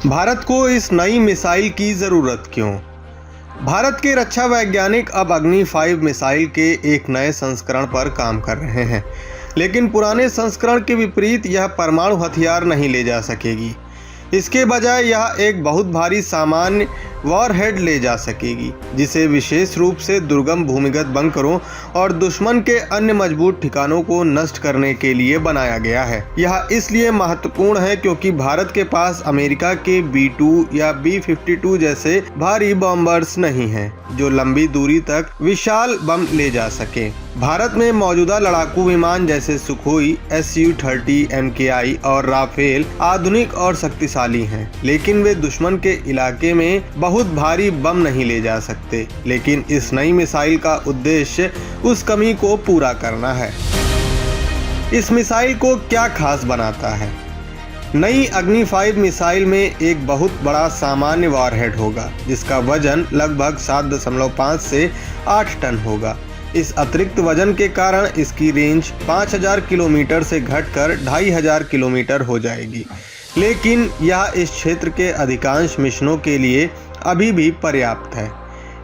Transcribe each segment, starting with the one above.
भारत को इस नई मिसाइल की ज़रूरत क्यों? भारत के रक्षा वैज्ञानिक अब अग्नि 5 मिसाइल के एक नए संस्करण पर काम कर रहे हैं, लेकिन पुराने संस्करण के विपरीत यह परमाणु हथियार नहीं ले जा सकेगी। इसके बजाय यह एक बहुत भारी सामान्य वॉरहेड ले जा सकेगी, जिसे विशेष रूप से दुर्गम भूमिगत बंकरों और दुश्मन के अन्य मजबूत ठिकानों को नष्ट करने के लिए बनाया गया है। यह इसलिए महत्वपूर्ण है क्योंकि भारत के पास अमेरिका के B-2 या B-52 जैसे भारी बॉम्बर्स नहीं हैं, जो लंबी दूरी तक विशाल बम ले जा सके। भारत में मौजूदा लड़ाकू विमान जैसे सुखोई, Su-30 MKI और राफेल आधुनिक और शक्तिशाली हैं, लेकिन वे दुश्मन के इलाके में बहुत भारी बम नहीं ले जा सकते। लेकिन इस नई मिसाइल का उद्देश्य उस कमी को पूरा करना है। इस मिसाइल को क्या खास बनाता है? नई अग्नि 5 मिसाइल में एक बहुत बड़ा सामान्य वॉरहेड होगा, जिसका वजन लगभग 7.5 से 8 टन होगा। इस अतिरिक्त वजन के कारण इसकी रेंज 5000 किलोमीटर से घटकर 2500 किलोमीटर हो जाएगी, लेकिन यह इस क्षेत्र के अधिकांश मिशनों के लिए अभी भी पर्याप्त है।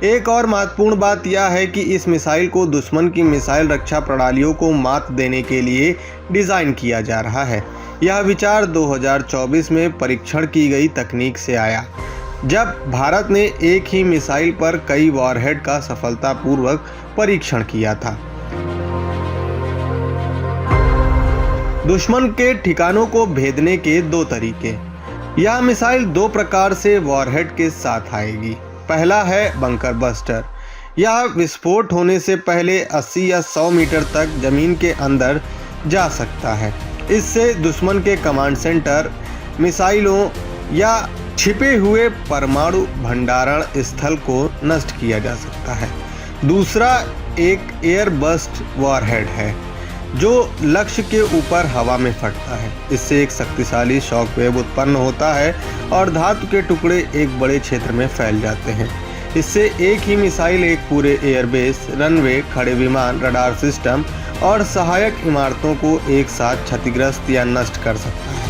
एक और महत्वपूर्ण बात यह है कि इस मिसाइल को दुश्मन की मिसाइल रक्षा प्रणालियों को मात देने के लिए डिज़ाइन किया जा रहा है। यह विचार 2024 में परीक्षण की गई तकनीक से आया, जब भारत ने एक ही मिसाइल पर कई वॉरहेड का सफलतापूर्वक परीक्षण किया था। दुश्मन के ठिकानों को भेदने के 2 तरीके। यह मिसाइल 2 प्रकार से वॉरहेड के साथ आएगी। पहला है बंकर बस्टर। यह विस्फोट होने से पहले 80 या 100 मीटर तक जमीन के अंदर जा सकता है। इससे दुश्मन के कमांड सेंटर, मिसाइलों या छिपे हुए परमाणु भंडारण स्थल को नष्ट किया जा सकता है। दूसरा एक एयर बस्ट वॉरहेड है, जो लक्ष्य के ऊपर हवा में फटता है। इससे एक शक्तिशाली शॉक वेव उत्पन्न होता है और धातु के टुकड़े एक बड़े क्षेत्र में फैल जाते हैं। इससे एक ही मिसाइल एक पूरे एयरबेस, रनवे, खड़े विमान, रडार सिस्टम और सहायक इमारतों को एक साथ क्षतिग्रस्त या नष्ट कर सकता है।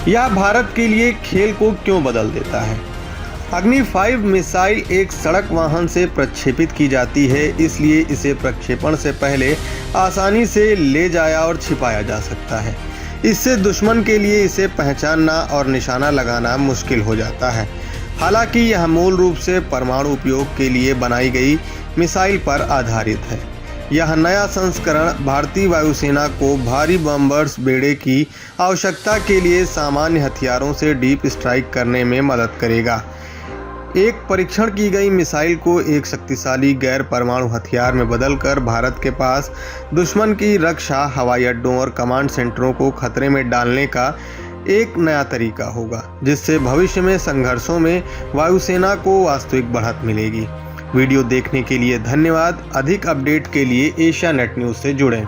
यह भारत के लिए खेल को क्यों बदल देता है? अग्नि 5 मिसाइल एक सड़क वाहन से प्रक्षेपित की जाती है, इसलिए इसे प्रक्षेपण से पहले आसानी से ले जाया और छिपाया जा सकता है। इससे दुश्मन के लिए इसे पहचानना और निशाना लगाना मुश्किल हो जाता है। हालांकि यह मूल रूप से परमाणु उपयोग के लिए बनाई गई मिसाइल पर आधारित है। यह नया संस्करण भारतीय वायुसेना को भारी बॉम्बर्स बेड़े की आवश्यकता के लिए सामान्य हथियारों से डीप स्ट्राइक करने में मदद करेगा। एक परीक्षण की गई मिसाइल को एक शक्तिशाली गैर परमाणु हथियार में बदलकर भारत के पास दुश्मन की रक्षा, हवाई अड्डों और कमांड सेंटरों को खतरे में डालने का एक नया तरीका होगा, जिससे भविष्य में संघर्षों में वायुसेना को वास्तविक बढ़त मिलेगी। वीडियो देखने के लिए धन्यवाद। अधिक अपडेट के लिए एशिया नेट न्यूज़ से जुड़ें।